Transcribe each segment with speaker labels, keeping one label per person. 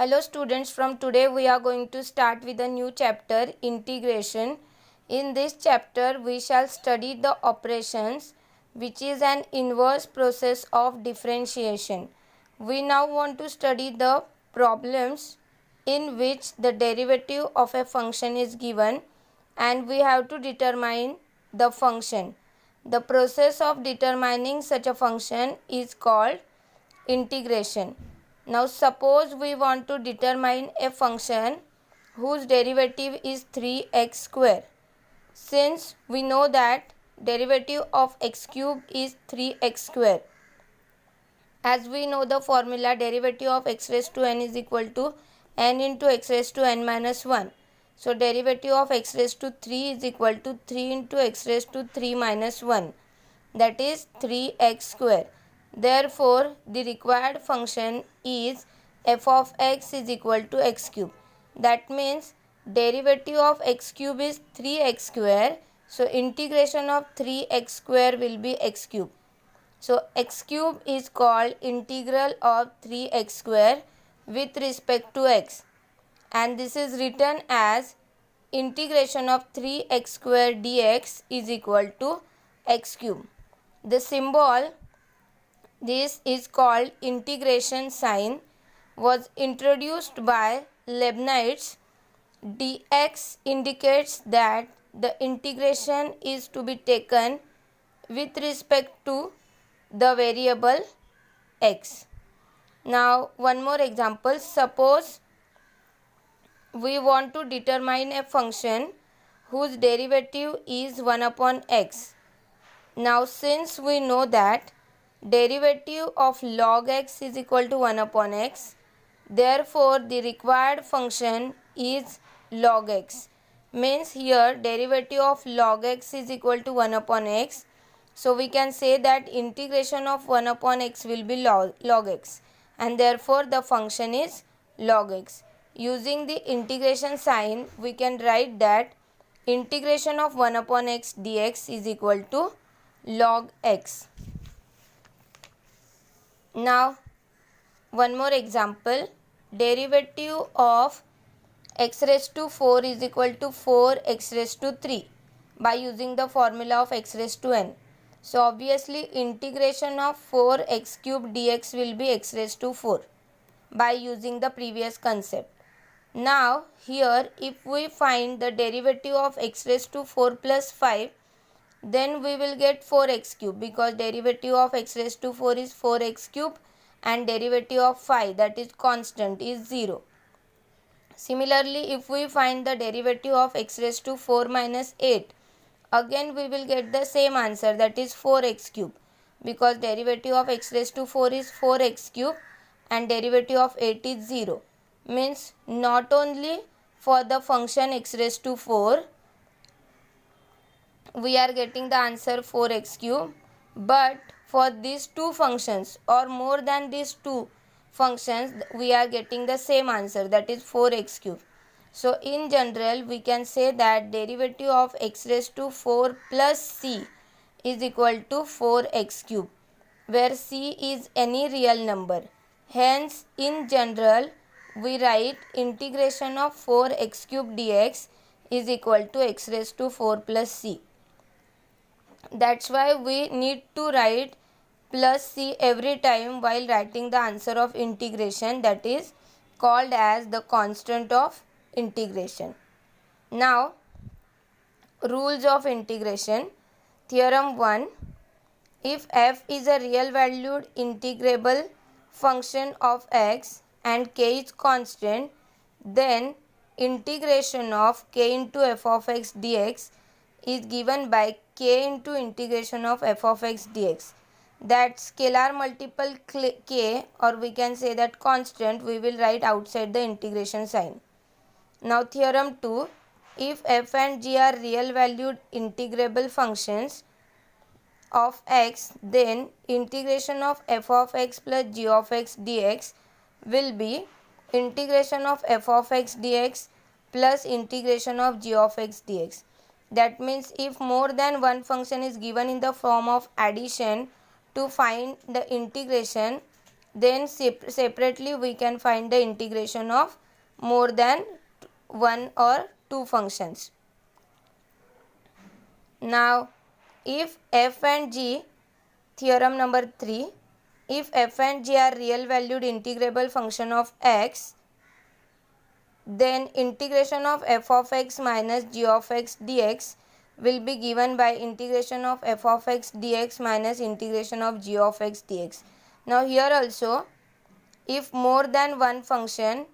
Speaker 1: Hello students, from today we are going to start with a new chapter, integration. In this chapter we shall study the operations, which is an inverse process of differentiation. We now want to study the problems in which the derivative of a function is given and we have to determine the function. The process of determining such a function is called integration. Now suppose we want to determine a function whose derivative is 3x square. Since we know that derivative of x cube is 3x square, as we know the formula, derivative of x raised to n is equal to n into x raised to n minus 1. So derivative of x raised to 3 is equal to 3 into x raised to 3 minus 1, that is 3x square. Therefore, the required function is f of x is equal to x cube. That means derivative of x cube is 3x square. So integration of 3x square will be x cube. So x cube is called integral of 3x square with respect to x. And this is written as integration of 3x square dx is equal to x cube. The symbol, this is called integration sign, was introduced by Leibniz. Dx indicates that the integration is to be taken with respect to the variable x. Now one more example. Suppose we want to determine a function whose derivative is 1 upon x. Now since we know that derivative of log x is equal to 1 upon x, therefore the required function is log x. Means here derivative of log x is equal to 1 upon x. So we can say that integration of 1 upon x will be log x, and therefore the function is log x. Using the integration sign, we can write that integration of 1 upon x dx is equal to log x. Now one more example. Derivative of x raised to 4 is equal to 4x raised to 3 by using the formula of x raised to n. So obviously integration of 4x cube dx will be x raised to 4 by using the previous concept. Now here if we find the derivative of x raised to 4 plus 5, then we will get 4x cube, because derivative of x raised to 4 is 4x cube and derivative of 5, that is constant, is 0. Similarly, if we find the derivative of x raised to 4 minus 8, again we will get the same answer, that is 4x cube, because derivative of x raised to 4 is 4x cube and derivative of 8 is 0. Means not only for the function x raised to 4 we are getting the answer 4x cube, but for these two functions or more than these two functions we are getting the same answer, that is 4x cube. So in general we can say that derivative of x raised to 4 plus c is equal to 4x cube, where c is any real number. Hence in general we write integration of 4x cube dx is equal to x raised to 4 plus c. That's why we need to write plus c every time while writing the answer of integration, that is called as the constant of integration. Now rules of integration. Theorem 1. If f is a real valued integrable function of x and k is constant, then integration of k into f of x dx is given by k into integration of f of x dx. That scalar multiple k, or we can say that constant, we will write outside the integration sign. Now theorem 2. If f and g are real valued integrable functions of x, then integration of f of x plus g of x dx will be integration of f of x dx plus integration of g of x dx. That means if more than one function is given in the form of addition, to find the integration then separately we can find the integration of more than one or two functions. Now if f and g, theorem number 3, if f and g are real valued integrable function of x, then integration of f of x minus g of x dx will be given by integration of f of x dx minus integration of g of x dx. Now here also, if more than one function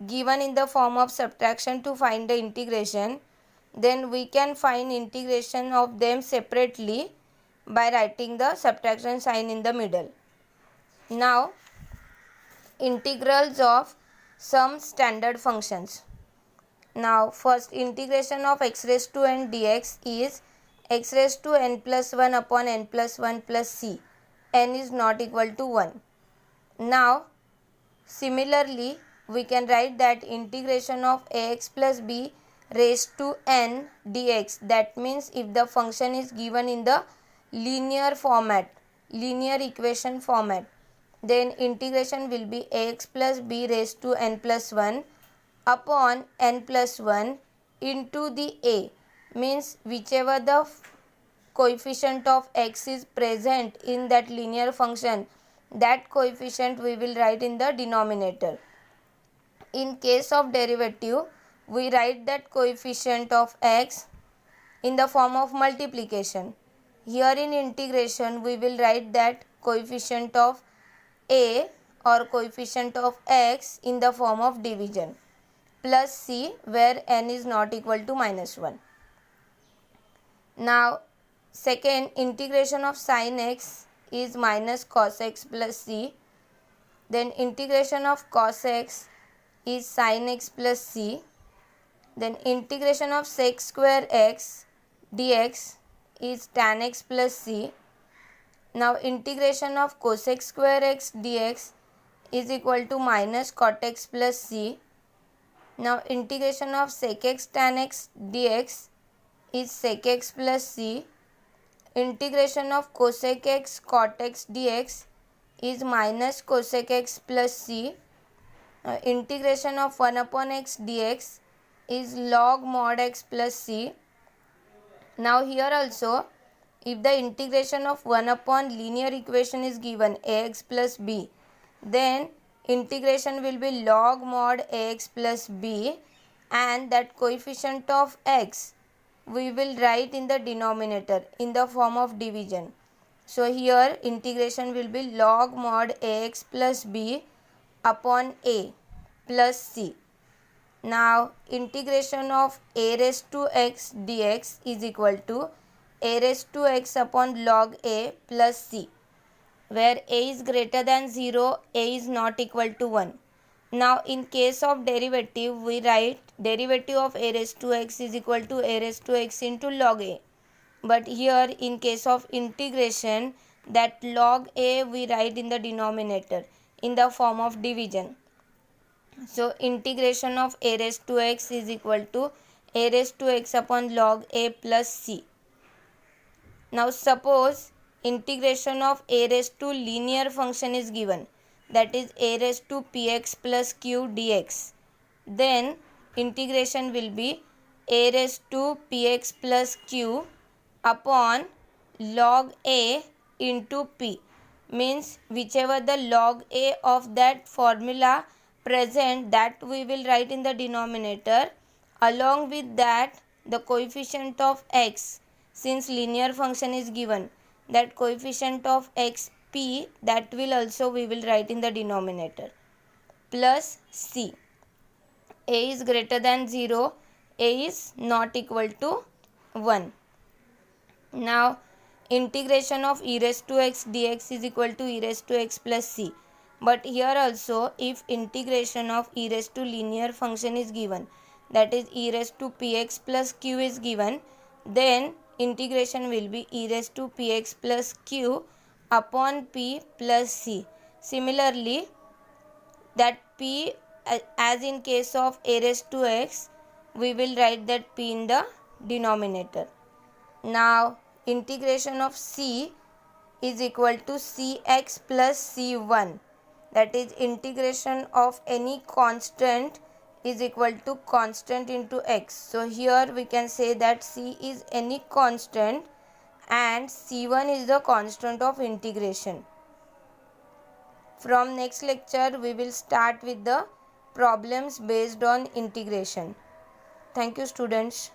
Speaker 1: given in the form of subtraction to find the integration, then we can find integration of them separately by writing the subtraction sign in the middle. Now integrals of some standard functions. Now first, integration of x raised to n dx is x raised to n plus 1 upon n plus 1 plus c. N is not equal to 1. Now similarly we can write that integration of ax plus b raised to n dx, that means if the function is given in the linear format, linear equation format, then integration will be ax plus b raised to n plus 1 upon n plus 1 into the a, means whichever the coefficient of x is present in that linear function, that coefficient we will write in the denominator. In case of derivative, we write that coefficient of x in the form of multiplication. Here in integration we will write that coefficient of a or coefficient of x in the form of division, plus c where n is not equal to minus 1. Now second, integration of sin x is minus cos x plus c, then integration of cos x is sin x plus c, then integration of sec square x dx is tan x plus c. Now integration of cosec square x dx is equal to minus cot x plus c. Now integration of sec x tan x dx is sec x plus c. Integration of cosec x cot x dx is minus cosec x plus c. Integration of 1 upon x dx is log mod x plus c. Now here also, if the integration of 1 upon linear equation is given ax plus b, then integration will be log mod ax plus b, and that coefficient of x we will write in the denominator in the form of division. So here integration will be log mod ax plus b upon a plus c. Now integration of a raised to x dx is equal to a raised to x upon log a plus c, where a is greater than 0, a is not equal to 1. Now in case of derivative, we write derivative of a raised to x is equal to a raised to x into log a. But here in case of integration, that log a we write in the denominator in the form of division. So integration of a raised to x is equal to a raised to x upon log a plus c. Now suppose integration of a raised to linear function is given, that is a raised to px plus q dx. Then integration will be a raised to px plus q upon log a into p, means whichever the log a of that formula present, that we will write in the denominator. Along with that, the coefficient of x, since linear function is given, that coefficient of x p, that will also we will write in the denominator, plus c. A is greater than 0, a is not equal to 1. Now integration of e raised to x dx is equal to e raised to x plus c. But here also, if integration of e raised to linear function is given, that is e raised to px plus q is given, then integration will be e raised to px plus q upon p plus c. Similarly, that p, as in case of a raised to x, we will write that p in the denominator. Now integration of c is equal to cx plus c1. that is integration of any constant is equal to constant into x. So here we can say that c is any constant and c1 is the constant of integration. From next lecture we will start with the problems based on integration. Thank you students.